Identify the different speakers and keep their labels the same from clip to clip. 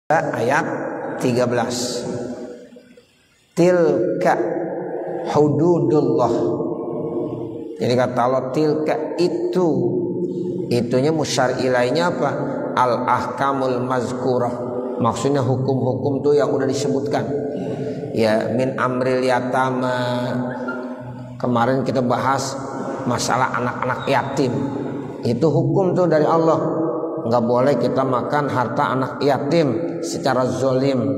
Speaker 1: ayat 13. Tilka hududullah. Jadi kata Allah tilka itunya musyar ilainya apa? Al ahkamul mazkurah. Maksudnya hukum-hukum tuh yang udah disebutkan. Ya min amril yatama. Kemarin kita bahas masalah anak-anak yatim. Itu hukum tuh dari Allah. Nggak boleh kita makan harta anak yatim secara zolim.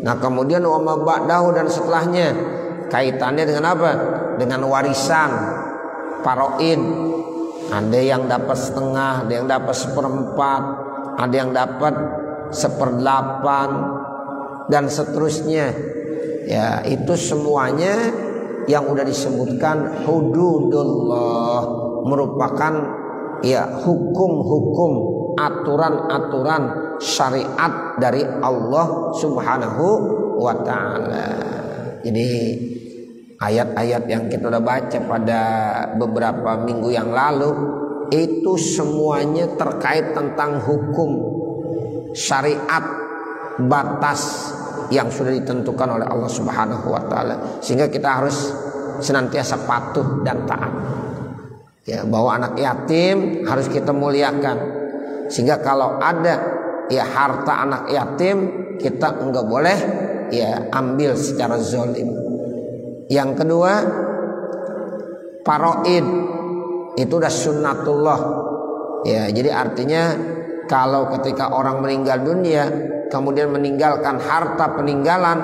Speaker 1: Nah kemudian wama ba'dahu dan setelahnya kaitannya dengan apa? Dengan warisan paroid. Ada yang dapat setengah, ada yang dapat seperempat, ada yang dapat 1/8 dan seterusnya. Ya itu semuanya yang udah disebutkan hududullah, merupakan ya hukum-hukum, aturan-aturan syariat dari Allah Subhanahu wa ta'ala. Jadi ayat-ayat yang kita udah baca pada beberapa minggu yang lalu itu semuanya terkait tentang hukum syariat, batas yang sudah ditentukan oleh Allah Subhanahu wa ta'ala, sehingga kita harus senantiasa patuh dan taat. Ya, bahwa anak yatim harus kita muliakan, sehingga kalau ada ya harta anak yatim kita enggak boleh ya ambil secara zalim. Yang kedua, paroid itu udah sunnatullah. Ya, jadi artinya kalau ketika orang meninggal dunia kemudian meninggalkan harta peninggalan,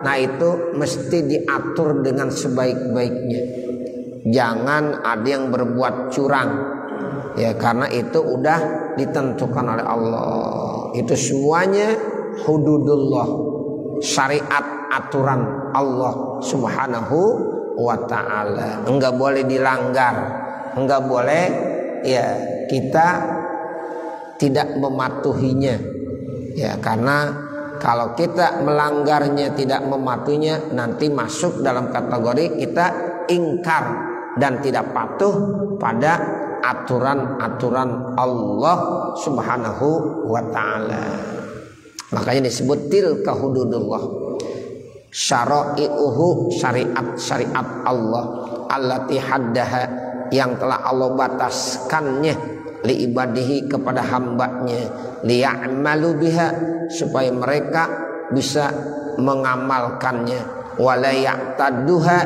Speaker 1: nah itu mesti diatur dengan sebaik-baiknya. Jangan ada yang berbuat curang. Ya, karena itu udah ditentukan oleh Allah. Itu semuanya hududullah, syariat aturan Allah Subhanahu wa ta'ala. Enggak boleh dilanggar, enggak boleh ya kita tidak mematuhinya. Ya, karena kalau kita melanggarnya, tidak mematuhinya, nanti masuk dalam kategori kita ingkar dan tidak patuh pada aturan-aturan Allah Subhanahu wa ta'ala. Makanya disebut tilka hududullah, syara'i'uhu, syariat-syariat Allah, allati haddaha, yang telah Allah bataskannya, li ibadihi, kepada hambanya, liya'malu biha, supaya mereka bisa mengamalkannya, wala ya'taduha,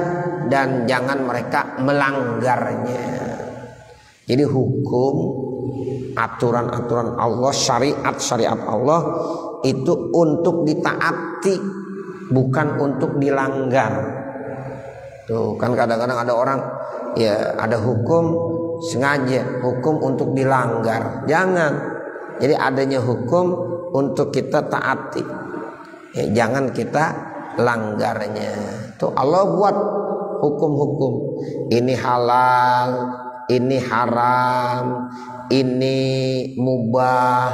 Speaker 1: dan jangan mereka melanggarnya. Jadi hukum, aturan-aturan Allah, syariat-syariat Allah itu untuk ditaati, bukan untuk dilanggar. Tuh kan kadang-kadang ada orang ya ada hukum sengaja, hukum untuk dilanggar. Jangan. Jadi adanya hukum untuk kita taati. Ya, jangan kita langgarnya. Tuh Allah buat hukum-hukum. Ini halal, ini haram, ini mubah,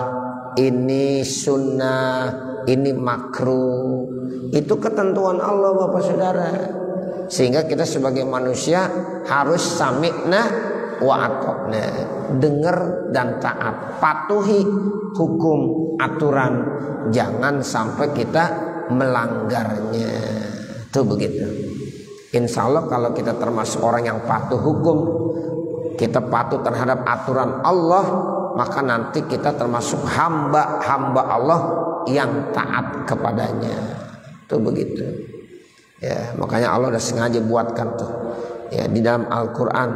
Speaker 1: ini sunnah, ini makruh. Itu ketentuan Allah Bapak Saudara. Sehingga kita sebagai manusia harus sami'na wa ata'na, dengar dan taat, patuhi hukum aturan, jangan sampai kita melanggarnya. Tuh begitu. Insya Allah kalau kita termasuk orang yang patuh hukum, kita patuh terhadap aturan Allah, maka nanti kita termasuk hamba-hamba Allah yang taat kepadanya. Tuh begitu. Ya, makanya Allah udah sengaja buatkan tuh. Ya, di dalam Al-Qur'an.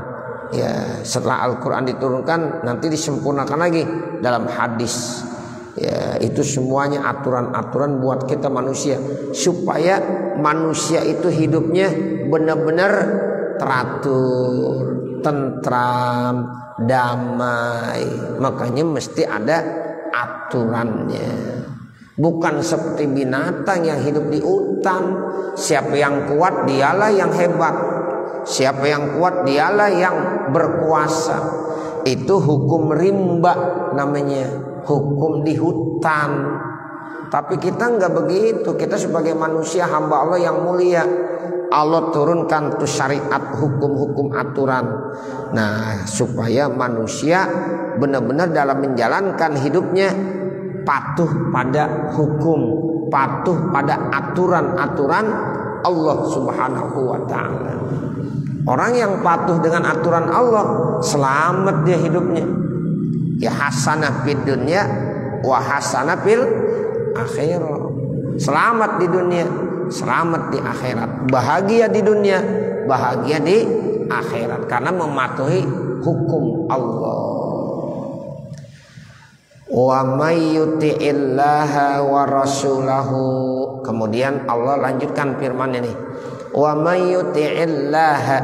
Speaker 1: Ya, setelah Al-Qur'an diturunkan nanti disempurnakan lagi dalam hadis. Ya, itu semuanya aturan-aturan buat kita manusia, supaya manusia itu hidupnya benar-benar teratur, tentram, damai. Makanya mesti ada aturannya. Bukan seperti binatang yang hidup di hutan. Siapa yang kuat dialah yang hebat. Siapa yang kuat dialah yang berkuasa. Itu hukum rimba namanya, hukum di hutan. Tapi kita enggak begitu. Kita sebagai manusia hamba Allah yang mulia, Allah turunkan tuh syariat, hukum-hukum, aturan. Nah, supaya manusia benar-benar dalam menjalankan hidupnya patuh pada hukum, patuh pada aturan-aturan Allah Subhanahu wa ta'ala. Orang yang patuh dengan aturan Allah, selamat dia hidupnya. Ya hasanah fid dunya wa hasanah fil akhirah. Selamat di dunia, selamat di akhirat. Bahagia di dunia, bahagia di akhirat, karena mematuhi hukum Allah. Wa may yuti'illaha wa rasulahu. Kemudian Allah lanjutkan firman ini. Wa may yuti'illaha,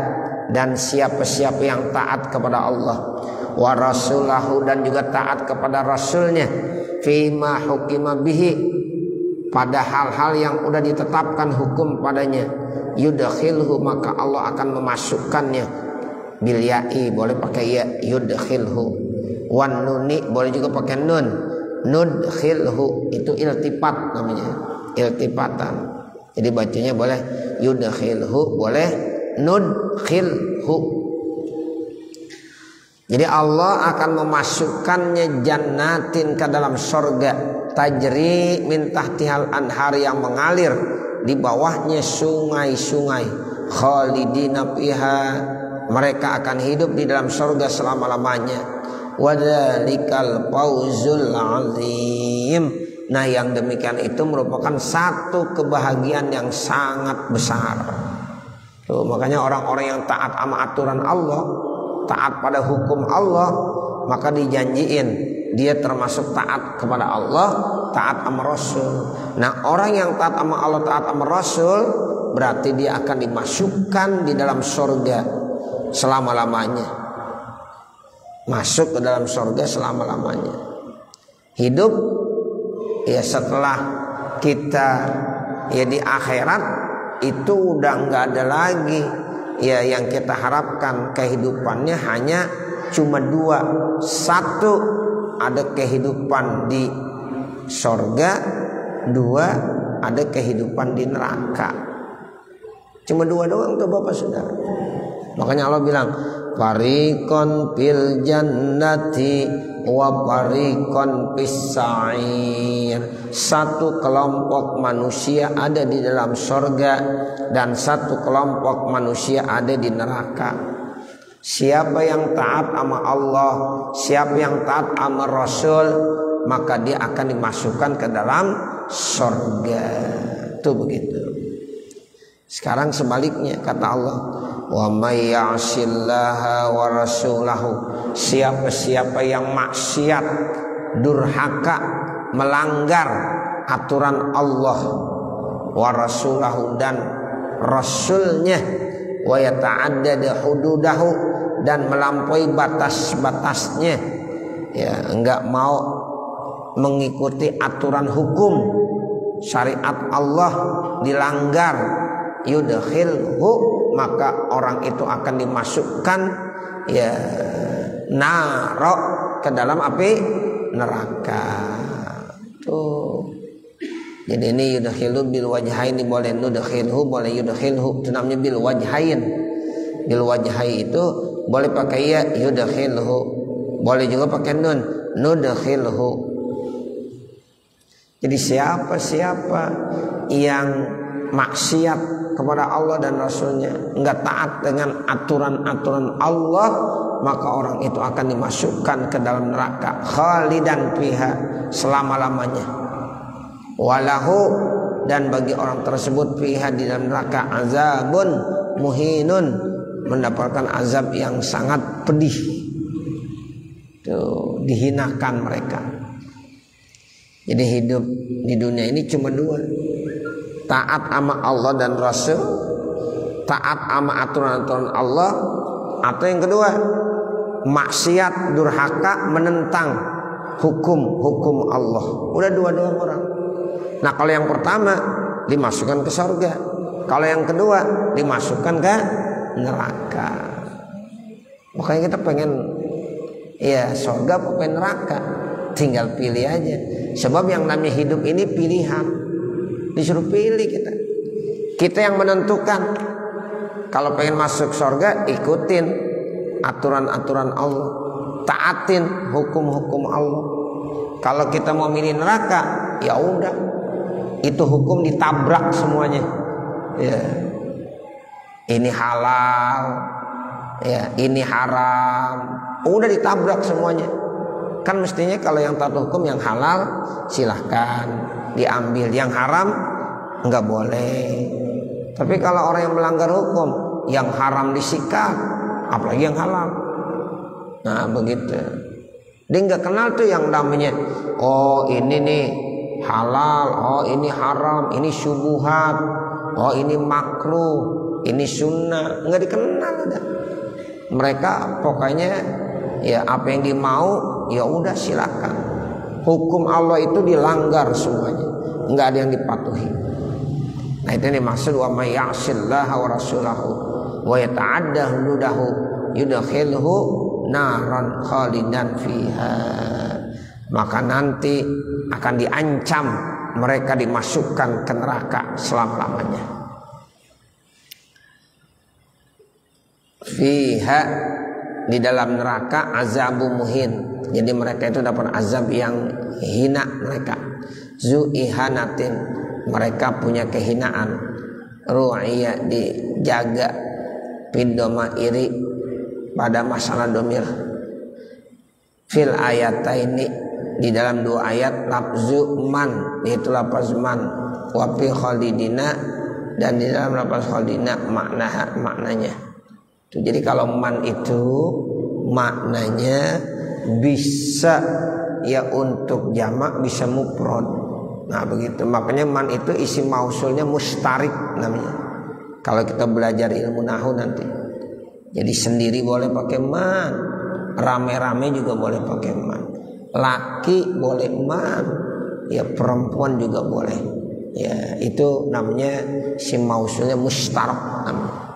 Speaker 1: dan siapa-siapa yang taat kepada Allah, wa rasulahu, dan juga taat kepada rasulnya, fima hukima bihi, pada hal-hal yang udah ditetapkan hukum padanya, yudkhilhu, maka Allah akan memasukkannya. Bil ya'i, boleh pakai ya, yudkhilhu. Wan nuni, boleh juga pakai nun. Nudkhilhu, itu iltifat namanya, iltifatan. Jadi bacanya boleh yudkhilhu, boleh nudkhilhu. Jadi Allah akan memasukkannya jannatin, ke dalam surga, tajri min tahtihal anhar, yang mengalir di bawahnya sungai-sungai, khalidina fiha, mereka akan hidup di dalam surga selama-lamanya. Wadzalikal fawzul azim. Nah, yang demikian itu merupakan satu kebahagiaan yang sangat besar. Tuh, makanya orang-orang yang taat sama aturan Allah, taat pada hukum Allah, maka dijanjiin dia termasuk taat kepada Allah, taat sama Rasul. Nah, orang yang taat sama Allah, taat sama Rasul, berarti dia akan dimasukkan di dalam surga selama-lamanya. Masuk ke dalam surga selama-lamanya. Hidup ya setelah kita ya di akhirat itu udah nggak ada lagi ya yang kita harapkan. Kehidupannya hanya cuma dua. Satu, ada kehidupan di surga. Dua, ada kehidupan di neraka. Cuma dua doang tuh Bapak Saudara. Makanya Allah bilang, fariqon fil jannati wa fariqon fis sa'ir. Satu kelompok manusia ada di dalam surga, dan satu kelompok manusia ada di neraka. Siapa yang taat sama Allah, siapa yang taat sama Rasul, maka dia akan dimasukkan ke dalam surga. Itu begitu. Sekarang sebaliknya, kata Allah, wa may ya'sillaha wa rasulahu, siapa-siapa yang maksiat, durhaka, melanggar aturan Allah, wa rasulahu, dan rasulnya, wa yata'addada hududahu, dan melampaui batas-batasnya, ya enggak mau mengikuti aturan hukum syariat Allah, dilanggar, yudkhilhu, maka orang itu akan dimasukkan ya naro, ke dalam api neraka. Tuh. Jadi ini yudkhilu bil wajhain, boleh nudkhilhu, boleh yudkhilhu, itu namanya bil wajhain. Bil wajhai itu boleh pakai ya yudkhilhu, boleh juga pakai nun, nudkhilhu. Jadi siapa-siapa yang maksiat kepada Allah dan Rasulnya, enggak taat dengan aturan-aturan Allah, maka orang itu akan dimasukkan ke dalam neraka, khalidan fiha, selama-lamanya. Walahu, dan bagi orang tersebut fiha, di dalam neraka, azabun muhinun, mendapatkan azab yang sangat pedih. Tuh, dihinakan mereka. Jadi hidup di dunia ini cuma dua: taat sama Allah dan Rasul, taat sama aturan-aturan Allah, atau yang kedua, maksiat, durhaka, menentang hukum-hukum Allah. Udah dua-dua orang. Nah, kalau yang pertama dimasukkan ke surga, kalau yang kedua dimasukkan ke neraka. Makanya kita pengen ya surga apa pengen neraka, tinggal pilih aja. Sebab yang namanya hidup ini pilihan. Disuruh pilih kita. Kita yang menentukan. Kalau pengen masuk surga, ikutin aturan-aturan Allah, taatin hukum-hukum Allah. Kalau kita mau milih neraka, ya udah, itu hukum ditabrak semuanya. Ya. Ini halal, ya, ini haram, udah ditabrak semuanya. Kan mestinya kalau yang taat hukum yang halal silahkan diambil, yang haram nggak boleh. Tapi kalau orang yang melanggar hukum, yang haram disikat, apalagi yang halal. Nah begitu. Dia nggak kenal tuh yang namanya, oh ini nih halal, oh ini haram, ini syubhat, oh ini makruh, ini sunnah, nggak dikenal. Mereka pokoknya ya apa yang dimau ya udah silakan. Hukum Allah itu dilanggar semuanya, nggak ada yang dipatuhi. Nah itu yang dimaksud wa may ya'sillaha wa rasulahu wa yata'adda hududahu yudkhilhu naran khalidan fiha. Maka nanti akan diancam mereka dimasukkan ke neraka selama-lamanya. Fiha, di dalam neraka azabu muhin. Jadi mereka itu dapat azab yang hina mereka. Zu ihanatin, mereka punya kehinaan. Ru'iyah, dijaga. Pindoma iri pada masalah domir. Fil ayataini, di dalam dua ayat lafzu man, yaitu lafaz man, wa fi khalidina, dan di dalam lafaz khalidina maknanya. Jadi kalau man itu maknanya bisa ya untuk jamak, bisa mufrad. Nah begitu. Makanya man itu isim mausulnya mustarik namanya. Kalau kita belajar ilmu nahwu nanti. Jadi sendiri boleh pakai man, rame-rame juga boleh pakai man. Laki boleh man, ya perempuan juga boleh. Ya itu namanya isim mausulnya mustarak namanya.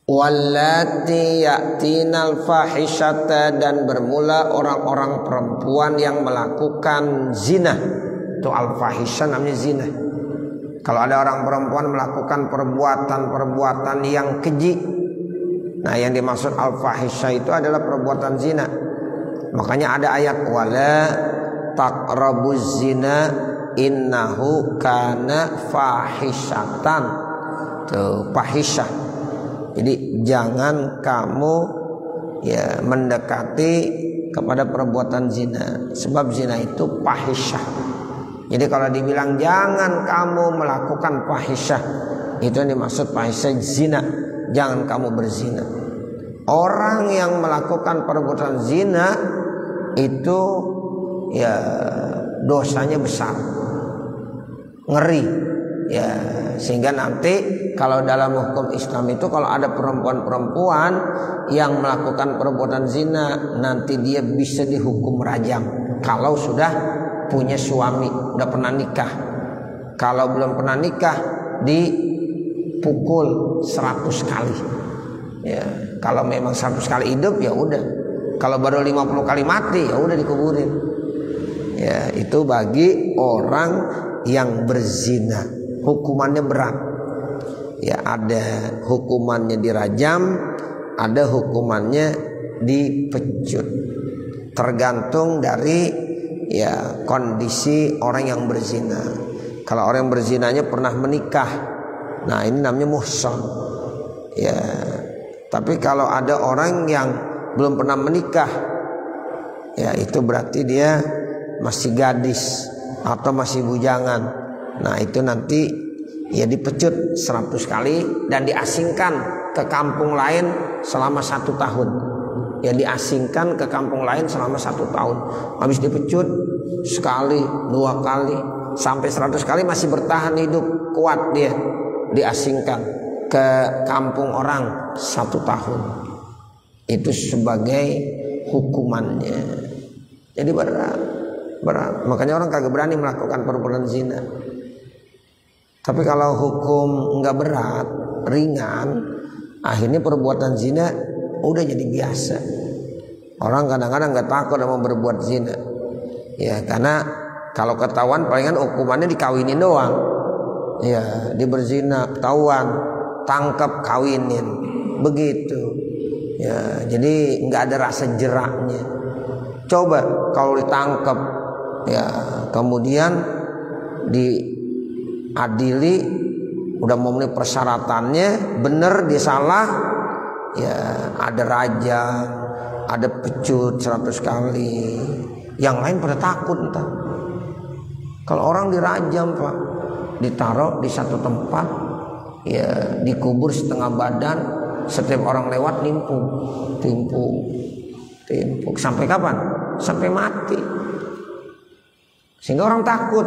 Speaker 1: Wallati ya'tinal fahisyata, dan bermula orang-orang perempuan yang melakukan zina. Itu al-fahisyah namanya zina. Kalau ada orang perempuan melakukan perbuatan-perbuatan yang keji, nah yang dimaksud al-fahisyah itu adalah perbuatan zina. Makanya ada ayat wala taqrabuz zina innahu kana fahisyatan. Tuh fahisyah. Jadi jangan kamu ya mendekati kepada perbuatan zina, sebab zina itu fahisyah. Jadi kalau dibilang jangan kamu melakukan fahisyah, itu yang dimaksud fahisyah zina. Jangan kamu berzina. Orang yang melakukan perbuatan zina itu ya dosanya besar, ngeri. Ya, sehingga nanti kalau dalam hukum Islam itu kalau ada perempuan-perempuan yang melakukan perbuatan zina, nanti dia bisa dihukum rajam kalau sudah punya suami, udah pernah nikah. Kalau belum pernah nikah dipukul 100 kali. Ya, kalau memang 100 kali hidup ya udah. Kalau baru 50 kali mati ya udah dikuburin. Ya, itu bagi orang yang berzina. Hukumannya berat. Ya, ada hukumannya dirajam, ada hukumannya dipecut. Tergantung dari ya kondisi orang yang berzina. Kalau orang yang berzinanya pernah menikah, nah ini namanya muhsan. Ya, tapi kalau ada orang yang belum pernah menikah, ya itu berarti dia masih gadis atau masih bujangan. Nah itu nanti ya dipecut 100 kali dan diasingkan ke kampung lain selama 1 tahun. Ya diasingkan ke kampung lain selama 1 tahun. Habis dipecut sekali, 2 kali, sampai 100 kali masih bertahan hidup kuat dia. Diasingkan ke kampung orang 1 tahun. Itu sebagai hukumannya. Jadi berat. Makanya orang kagak berani melakukan perbuatan zina. Tapi kalau hukum nggak berat, ringan, akhirnya perbuatan zina udah jadi biasa. Orang kadang-kadang nggak takut sama berbuat zina, ya karena kalau ketahuan palingan hukumannya dikawinin doang, ya dia berzina, ketahuan, tangkap, kawinin, begitu. Ya, jadi nggak ada rasa jeraknya. Coba kalau ditangkap, ya kemudian diadili, udah memenuhi persyaratannya, bener dia salah, ya ada rajam, ada pecut 100 kali. Yang lain pada takut entar. Kalau orang dirajam Pak, ditaruh di satu tempat, ya dikubur setengah badan, setiap orang lewat timpuk sampai kapan? Sampai mati. Sehingga orang takut.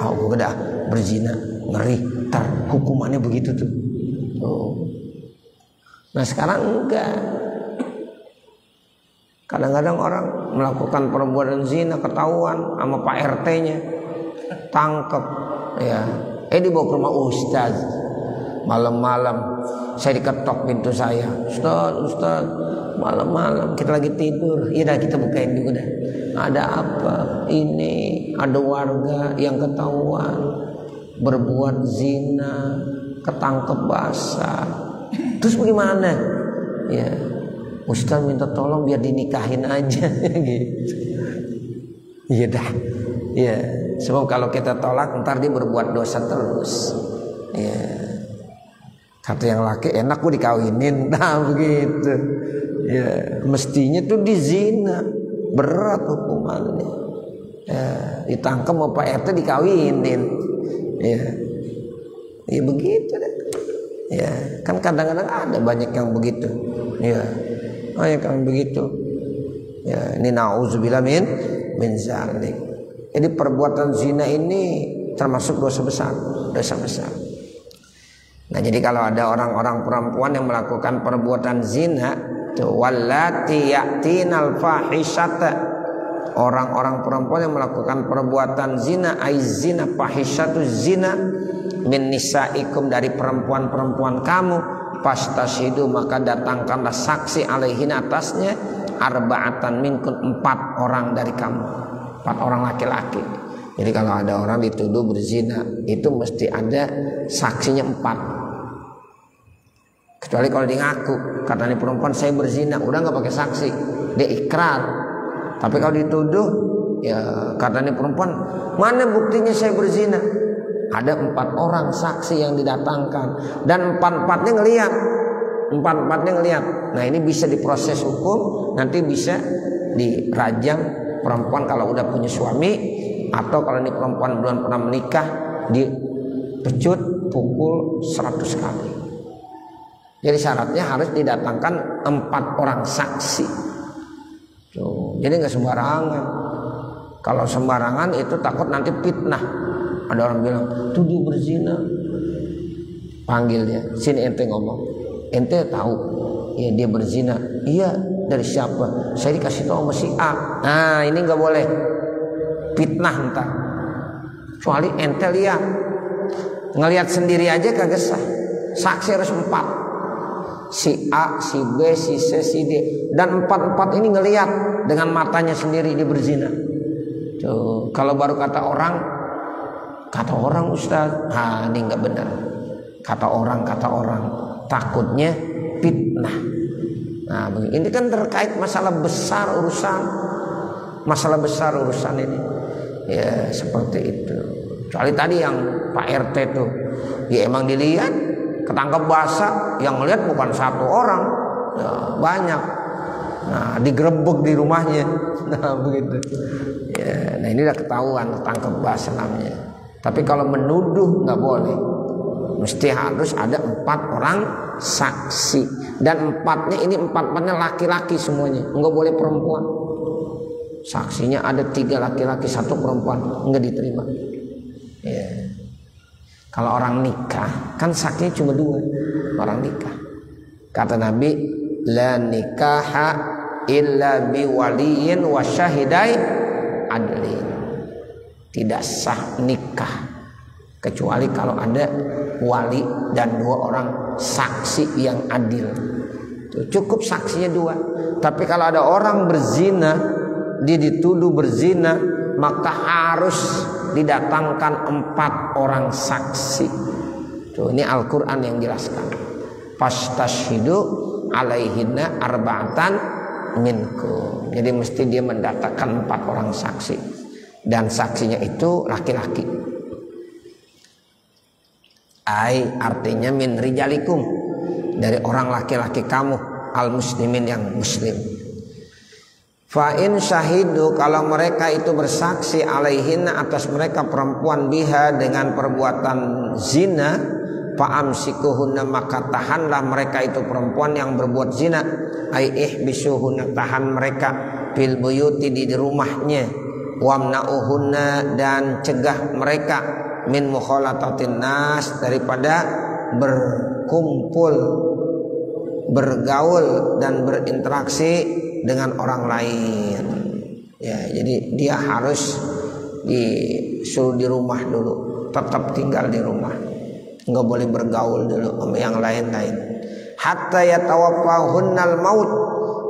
Speaker 1: Oh, gue udah berzina, ngeri, ntar hukumannya begitu tuh. Oh. Nah sekarang enggak. Kadang-kadang orang melakukan perbuatan zina, ketahuan sama Pak RT-nya, tangkep, ya, dibawa ke rumah ustaz. Malam-malam saya diketok pintu saya, Ustaz, malam-malam kita lagi tidur, ya dah kita bukain dulu dah. Ada apa? Ini ada warga yang ketahuan berbuat zina, ketangkep basah. Terus bagaimana? Ya, Ustaz minta tolong biar dinikahin aja gitu. Iya dah. Ya, sebab kalau kita tolak ntar dia berbuat dosa terus. Ya. Kata yang laki, enak gue dikawinin. Nah begitu. Ya, mestinya tuh dizina, berat hukumannya. Ya, ditangkap sama Pak RT dikawinin. Ya, ya begitu deh. Ya, kan kadang-kadang ada banyak yang begitu. Ya, banyak yang begitu. Ya, ini nauzubillah min zalik. Jadi perbuatan zina ini termasuk dosa besar. Nah, jadi kalau ada orang-orang perempuan yang melakukan perbuatan zina, wallati ya'tinal fahisyata, orang-orang perempuan yang melakukan perbuatan zina, aizina fahisyatu zina min nisaikum, dari perempuan-perempuan kamu, fastashidu, maka datangkanlah saksi alaihin atasnya, arba'atan minkum, 4 orang dari kamu, 4 orang laki-laki. Jadi kalau ada orang dituduh berzina, itu mesti ada saksinya 4. Kecuali kalau dia ngaku, katanya perempuan saya berzina, udah nggak pakai saksi, dia ikrar. Tapi kalau dituduh, ya katanya perempuan, mana buktinya saya berzina? Ada 4 orang saksi yang didatangkan, dan 4-4-nya ngelihat, 4-4-nya ngelihat. Nah ini bisa diproses hukum, nanti bisa dirajam perempuan kalau udah punya suami, atau kalau ini perempuan belum pernah menikah, dipecut, pukul 100 kali. Jadi syaratnya harus didatangkan 4 orang saksi. Tuh, jadi nggak sembarangan. Kalau sembarangan itu takut nanti fitnah. Ada orang bilang, tuh dia berzina. Panggil dia, sini ente ngomong. Ente tahu? Ya dia berzina. Iya, dari siapa? Saya dikasih tahu sama si A. Nah ini nggak boleh. Fitnah ntar. Kecuali ente lihat. Ngelihat sendiri aja kagak sah. Saksi harus 4. Si A, si B, si C, si D, dan 4-4 ini ngelihat dengan matanya sendiri dia berzina. Tuh, kalau baru kata orang Ustaz, ini nggak benar. Kata orang, takutnya fitnah. Nah, ini kan terkait masalah besar urusan ini. Ya seperti itu. Kecuali tadi yang Pak RT tuh, ya emang dilihat. Ketangkap basah, yang melihat bukan 1 orang, ya, banyak. Nah, digerebek di rumahnya. Nah, begitu. Ya, nah ini udah ketahuan ketangkap basah namanya. Tapi kalau menuduh nggak boleh. Mesti harus ada 4 orang saksi. Dan 4-nya ini 4-4-nya laki-laki semuanya, nggak boleh perempuan. Saksinya ada 3 laki-laki, 1 perempuan, nggak diterima. Ya. Kalau orang nikah kan saksinya cuma 2 orang nikah. Kata Nabi, la nikaha illa bi waliyin wa syahidai adlin. Tidak sah nikah kecuali kalau ada wali dan 2 orang saksi yang adil. Cukup saksinya 2. Tapi kalau ada orang berzina, dia dituduh berzina, maka harus didatangkan 4 orang saksi. Tuh, ini Al-Quran yang jelaskan. Fastashhidu alaihinna arba'atan minkum. Jadi mesti dia mendatangkan 4 orang saksi, dan saksinya itu laki-laki. Artinya min rijalikum, dari orang laki-laki kamu, al muslimin yang muslim. Fa in syahidu, kalau mereka itu bersaksi alaihinna atas mereka perempuan biha dengan perbuatan zina, fa amsikuhunna, maka tahanlah mereka itu perempuan yang berbuat zina, ai ihbisuhunna, tahan mereka fil buyuti, di rumahnya, wamna'uhunna, dan cegah mereka min mukhalatatin nas, daripada berkumpul, bergaul dan berinteraksi dengan orang lain. Ya, jadi dia harus disuruh di rumah dulu, tetap tinggal di rumah, nggak boleh bergaul dulu sama yang lain-lain. Hatta yatawaffahunnal maut,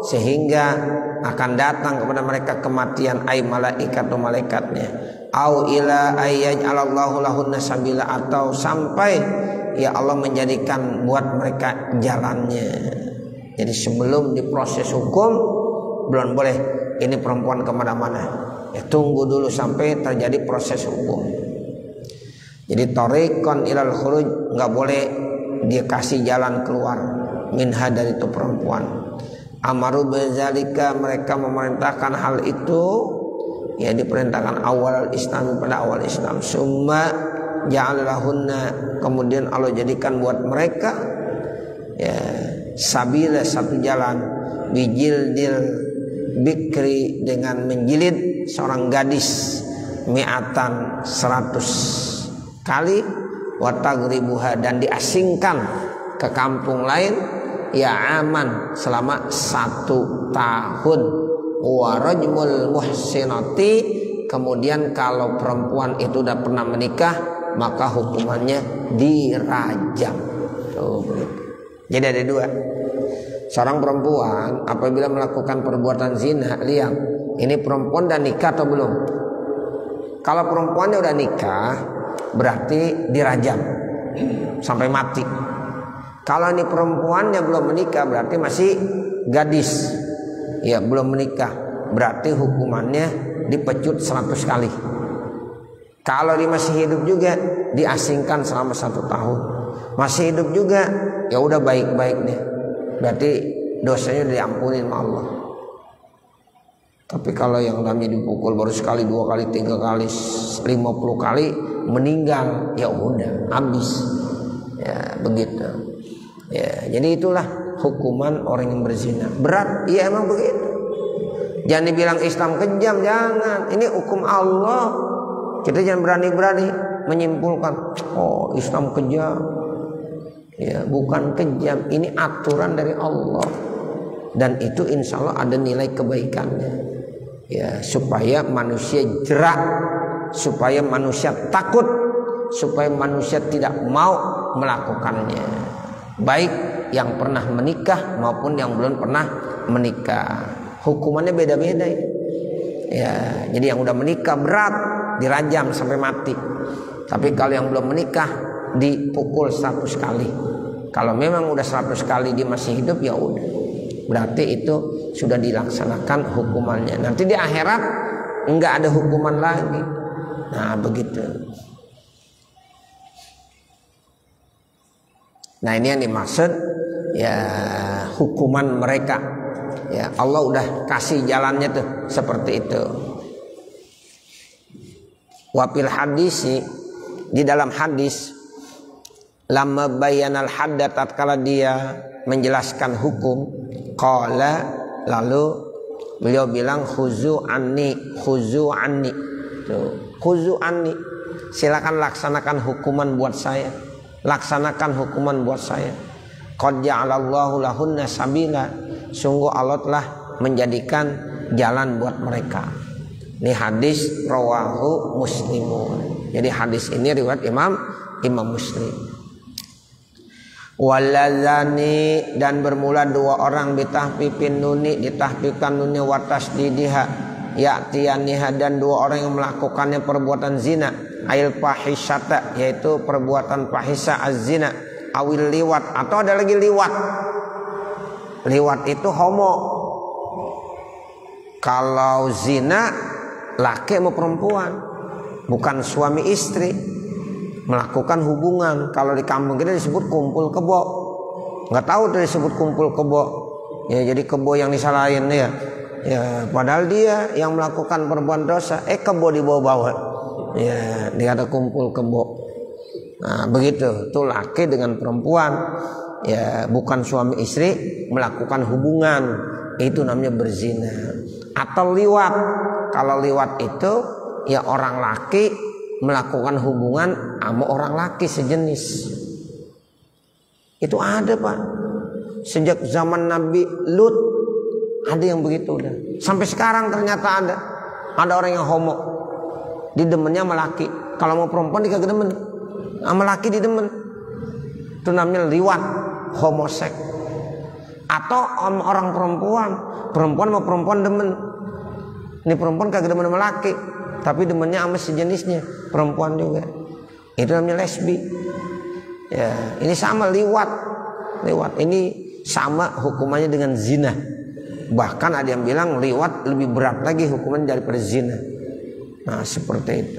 Speaker 1: sehingga akan datang kepada mereka kematian, ay malaikatu, malaikatnya, au ila ayyaj'alallahu lahunna sabila, atau sampai ya Allah menjadikan buat mereka jalannya. Jadi sebelum diproses hukum belum boleh ini perempuan kemana-mana, ya tunggu dulu sampai terjadi proses hukum. Jadi tariqan ilal khuruj, nggak boleh dia kasih jalan keluar minha, dari itu perempuan. Amaru bizalika, mereka memerintahkan hal itu, ya diperintahkan awal Islam, pada awal Islam. Summa ja'alahunna, kemudian Allah jadikan buat mereka ya sabila, satu jalan, bijildil bikri, dengan menjilid seorang gadis, mi'atan 100 kali, watagribuha, dan diasingkan ke kampung lain, ya aman, selama 1 tahun, warajmul muhsinati, kemudian kalau perempuan itu udah pernah menikah maka hukumannya dirajam. Tuh, jadi ada 2. Seorang perempuan apabila melakukan perbuatan zina, lihat ini perempuan udah nikah atau belum. Kalau perempuannya udah nikah berarti dirajam sampai mati. Kalau ini perempuannya belum menikah berarti masih gadis, ya belum menikah, berarti hukumannya dipecut 100 kali. Kalau dia masih hidup juga diasingkan selama 1 tahun. Masih hidup juga ya udah baik-baik deh, berarti dosanya diampuni sama Allah. Tapi kalau yang namanya dipukul baru sekali, 2 kali, 3 kali, 50 kali meninggal, ya udah habis. Ya begitu. Ya, jadi itulah hukuman orang yang berzina. Berat, iya emang begitu. Jangan dibilang Islam kejam, jangan. Ini hukum Allah. Kita jangan berani-berani menyimpulkan, oh Islam kejam. Ya, bukan kejam, ini aturan dari Allah. Dan itu insya Allah ada nilai kebaikannya. Ya, supaya manusia jerak, supaya manusia takut, supaya manusia tidak mau melakukannya. Baik yang pernah menikah maupun yang belum pernah menikah. Hukumannya beda-beda. Ya, jadi yang udah menikah berat dirajam sampai mati. Tapi kalau yang belum menikah dipukul 100 kali. Kalau memang udah 100 kali dia masih hidup, ya udah, berarti itu sudah dilaksanakan hukumannya. Nanti di akhirat enggak ada hukuman lagi. Nah begitu. Nah ini yang dimaksud ya hukuman mereka. Ya Allah udah kasih jalannya tuh seperti itu. Wafil hadisi, di dalam hadis, lama bayanal hadda, tatkala dia menjelaskan hukum, qala, lalu beliau bilang khuzu anni, khuzu anni. Tuh, khuzu anni, silakan laksanakan hukuman buat saya. Laksanakan hukuman buat saya. Qad ja'alallahu lahunna sabila, sungguh Allah telah menjadikan jalan buat mereka. Ini hadis rawahu Muslimun. Jadi hadis ini riwayat Imam Muslim. Waladzani, dan bermula 2 orang bitahfifin nuni, ditahfifkan nunnya watasdidiha, ya'tiyaniha, dan dua orang yang melakukannya perbuatan zina, ail fahisyata, yaitu perbuatan fahisha az-zina, awil liwat, atau ada lagi liwat. Liwat itu homo. Kalau zina laki sama perempuan, bukan suami istri, melakukan hubungan. Kalau di kampung kita disebut kumpul kebo. Nggak tahu tuh disebut kumpul kebo. Ya, jadi kebo yang disalahin ya. Ya, padahal dia yang melakukan perbuatan dosa, kebo dibawa-bawa. Ya, dia ada kumpul kebo. Nah, begitu. Itu laki dengan perempuan, ya, bukan suami istri melakukan hubungan, itu namanya berzina. Atau liwat. Kalau liwat itu ya orang laki melakukan hubungan sama orang laki sejenis. Itu ada, Pak. Sejak zaman Nabi Lut ada yang begitu udah. Sampai sekarang ternyata ada. Ada orang yang homo, didemennya sama laki. Kalau mau perempuan dia kagak demen, sama laki didemen. Itu namanya liwat, homoseks. Atau orang perempuan, perempuan sama perempuan demen. Ini perempuan kagak demen sama laki, tapi demennya sama sejenisnya, perempuan juga. Itu namanya lesbi. Ya, ini sama liwat. Liwat ini sama hukumannya dengan zina. Bahkan ada yang bilang liwat lebih berat lagi hukuman daripada zina. Nah, seperti itu.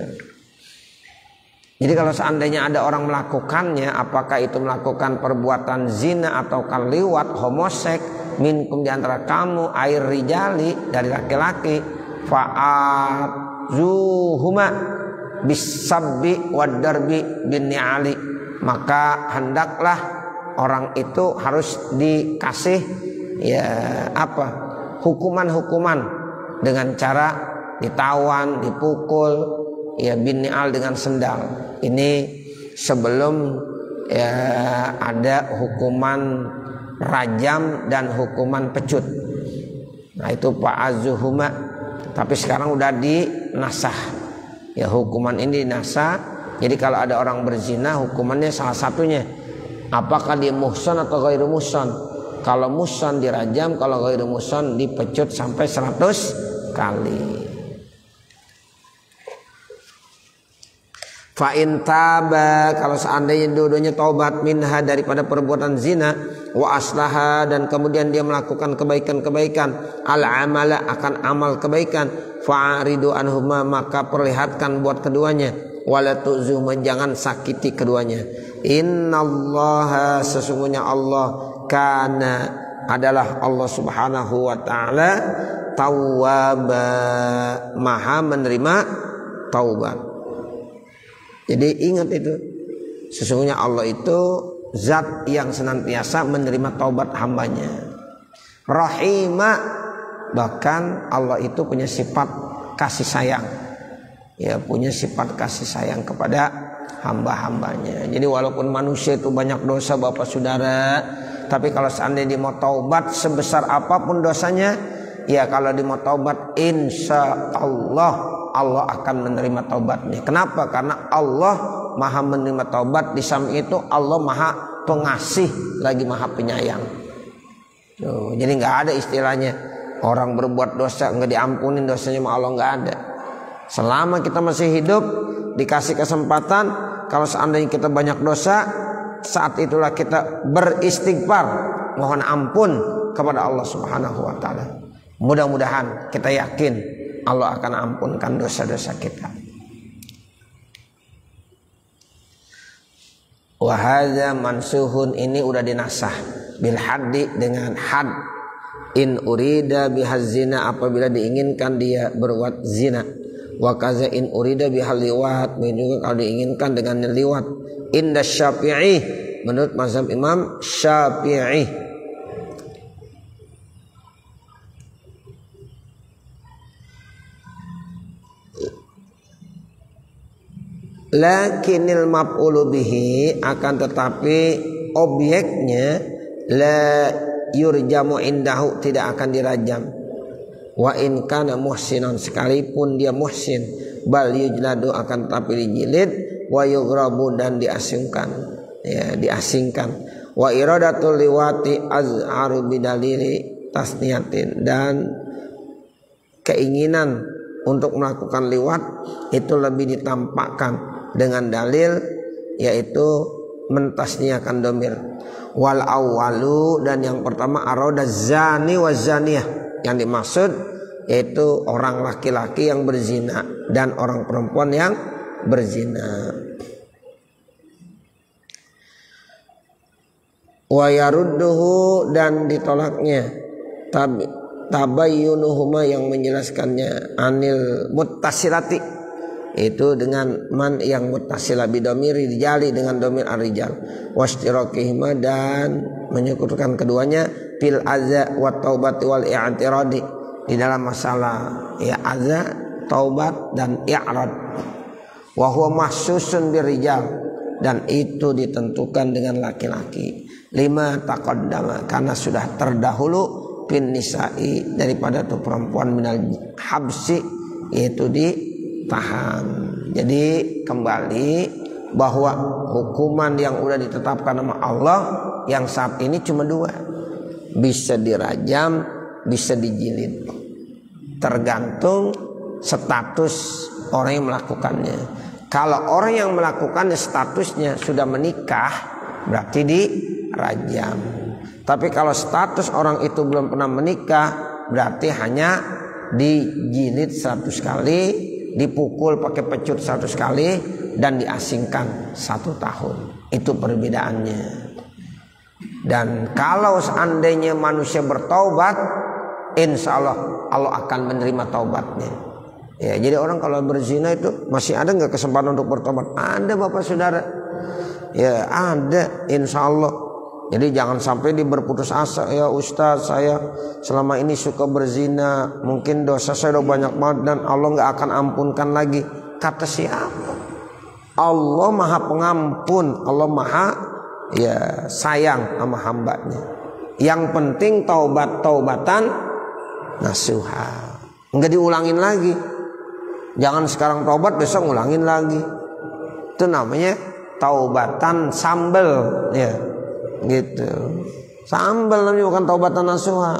Speaker 1: Jadi kalau seandainya ada orang melakukannya, apakah itu melakukan perbuatan zina atau liwat, homoseks, minkum di antara kamu, air rijali, dari laki-laki, fa'azuhuma bisabbi wadarbi bin ni'ali, maka hendaklah orang itu harus dikasih ya apa? Hukuman-hukuman dengan cara ditawan, dipukul, ya bin ni'al dengan sendal. Ini sebelum ya ada hukuman rajam dan hukuman pecut. Nah, itu fa'azuhuma. Tapi sekarang udah dinasah. Ya, hukuman ini dinasah. Jadi kalau ada orang berzina, hukumannya salah satunya, apakah dia muhsan atau ghairu muhsan. Kalau muhsan dirajam, kalau ghairu muhsan dipecut sampai 100 kali. Fa in taba, kalau seandainya dua-duanya taubat minha daripada perbuatan zina, wa aslaha, dan kemudian dia melakukan kebaikan-kebaikan, al amala, akan amal kebaikan, fa'aridu anhuma, maka perlihatkan buat keduanya, wala tu'zuhuma, jangan sakiti keduanya. Innallaha, sesungguhnya Allah, kana, adalah Allah Subhanahu wa taala, tawwaba, maha menerima taubat. Jadi ingat itu, sesungguhnya Allah itu zat yang senantiasa menerima taubat hambanya. Rahimah, bahkan Allah itu punya sifat kasih sayang. Ya, punya sifat kasih sayang kepada hamba-hambanya. Jadi walaupun manusia itu banyak dosa Bapak Saudara, tapi kalau seandainya dia mau taubat sebesar apapun dosanya, ya kalau dia mau taubat, insya Allah Allah akan menerima taubatnya. Kenapa? Karena Allah maha menerima taubat. Di samping itu Allah maha pengasih, lagi maha penyayang. Tuh, jadi nggak ada istilahnya orang berbuat dosa nggak diampunin dosanya sama Allah, nggak ada. Selama kita masih hidup, dikasih kesempatan, kalau seandainya kita banyak dosa, saat itulah kita beristighfar, mohon ampun kepada Allah Subhanahu wa taala. Mudah-mudahan kita yakin Allah akan ampunkan dosa-dosa kita. Wa hadza mansuhun, ini udah dinasah bil haddi, dengan had. In urida bihazina, apabila diinginkan dia berbuat zina. Wa kaza in urida bihal liwat, juga kalau diinginkan dengan liwat. Inda Syafi'i, menurut mazhab Imam Syafi'i. Lakinil maf'ulu bihi, akan tetapi objeknya la yurjamu indahu, tidak akan dirajam. Wa in kana muhsinan, sekalipun dia muhsin, bal yujladu, akan tetapi dijilid, wa yughrabu, dan diasingkan, ya diasingkan. Wa iradatul liwati azharu bidalili tasniyatin, dan keinginan untuk melakukan liwat itu lebih ditampakkan dengan dalil, yaitu mentasniahkan domir. Wal awwalu, dan yang pertama arada zani wa zaniyah, yang dimaksud yaitu orang laki-laki yang berzina dan orang perempuan yang berzina. Wa yarudduhu, dan ditolaknya tabayyunuhuma, yang menjelaskannya, anil muttasilati, itu dengan man yang muttasilah bidomiri rijali, dengan domir ar-rijal, wastirakihima, dan menyekutukan keduanya fil adza wa taubati wal i'tiradi, di dalam masalah ya adza, taubat dan i'rad. Wa huwa mahsusun birijal, dan itu ditentukan dengan laki-laki. Lima taqaddama, karena sudah terdahulu bin nisa'i, daripada tuh perempuan, minal habsi, yaitu ditahan. Jadi kembali bahwa hukuman yang udah ditetapkan sama Allah yang saat ini cuma dua, bisa dirajam, bisa dijilid, tergantung status orang yang melakukannya. Kalau orang yang melakukannya statusnya sudah menikah, berarti dirajam. Tapi kalau status orang itu belum pernah menikah, berarti hanya dijilid 100 kali, dipukul pakai pecut 100 kali, dan diasingkan 1 tahun. Itu perbedaannya. Dan kalau seandainya manusia bertaubat, insya Allah Allah akan menerima taubatnya. Ya, jadi orang kalau berzina itu masih ada nggak kesempatan untuk bertobat? Ada, Bapak Saudara. Ya ada, insya Allah. Jadi jangan sampai berputus asa, ya Ustaz, saya selama ini suka berzina, mungkin dosa saya udah banyak banget dan Allah nggak akan ampunkan lagi. Kata siapa? Allah Maha Pengampun, Allah Maha ya sayang sama hambanya. Yang penting taubatan nasuha, nggak diulangin lagi. Jangan sekarang taubat besok ngulangin lagi. Itu namanya taubatan sambel, ya gitu. Sambel namanya, bukan taubatan nasuha.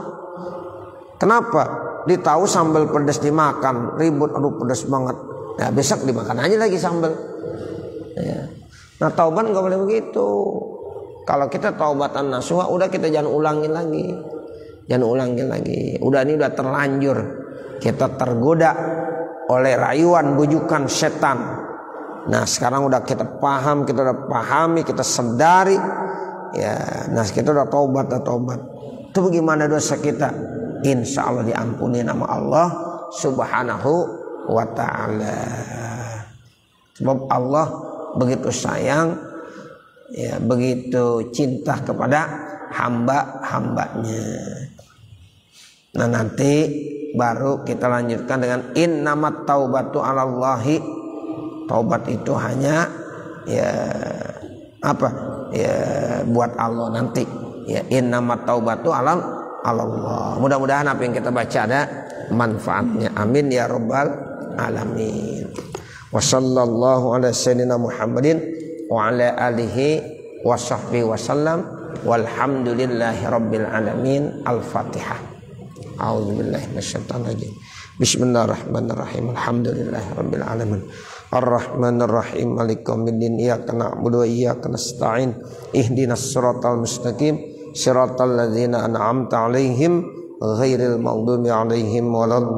Speaker 1: Kenapa? Ditahu sambal pedas dimakan, ribut, aduh pedas banget. Ya besok dimakan aja lagi sambal. Ya. Nah taubat nggak boleh begitu. Kalau kita taubatan nasuha, udah kita jangan ulangin lagi. Jangan ulangin lagi. Udah ini udah terlanjur. Kita tergoda oleh rayuan bujukan setan. Nah sekarang udah kita paham, kita udah pahami, kita sadari. Ya, nah kita udah taubat. Itu bagaimana dosa kita? Insya Allah diampuni nama Allah Subhanahu wa ta'ala. Sebab Allah begitu sayang, ya begitu cinta kepada hamba-hambanya. Nah nanti baru kita lanjutkan dengan innamat taubatu 'alallahi. Taubat itu hanya ya apa? Ya buat Allah nanti. Ya innamat taubatu 'alallah. Mudah-mudahan apa yang kita baca ada manfaatnya. Amin ya rabbal alamin. Wa sallallahu ala sayyidina Muhammadin wa ala alihi wa sahbihi wasallam. Walhamdulillahi rabbil alamin. Al-Fatihah. A'udzubillahi minasyaitonir rajim. Bismillahirrahmanirrahim. Alhamdulillahirabbil alamin. Arrahmanirrahim. Maliki yaumiddin. Iyyaka na'budu wa iyyaka nasta'in. Ihdinas siratal mustaqim. Siratal ladzina an'amta 'alaihim ghairil maghdubi 'alaihim waladdallin.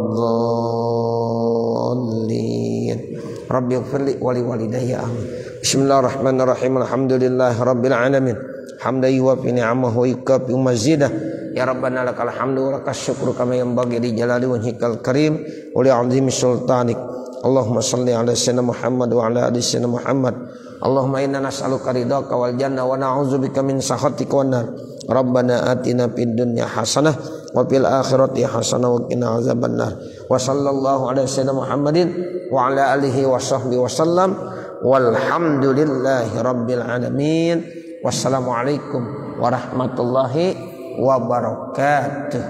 Speaker 1: Rabbighfirli wa liwalidayya. Amin. Bismillahirrahmanirrahim. Alhamdulillahirabbil alamin. Hamdan yuwafi ni'amahu wa yukafi mazidah. Ya Rabbana lakal hamdu wa lakas syukru kama yanbaghi li jalali wajhikal karim wa li 'azimi sultanik. Allahumma shalli ala sayyidina Muhammad wa ala ali sayyidina Muhammad. Allahumma inna nas'aluka ridhaka wal jannah wa na'udzubika min sakhatika wan nar. Rabbana atina fid dunya hasanah wa fil akhirati hasanah wa qina azabannar. Wa sallallahu ala sayyidina Muhammadin wa ala alihi wa sahbihi wasallam. Walhamdulillahi rabbil alamin. Wassalamualaikum warahmatullahi wabarakatuh.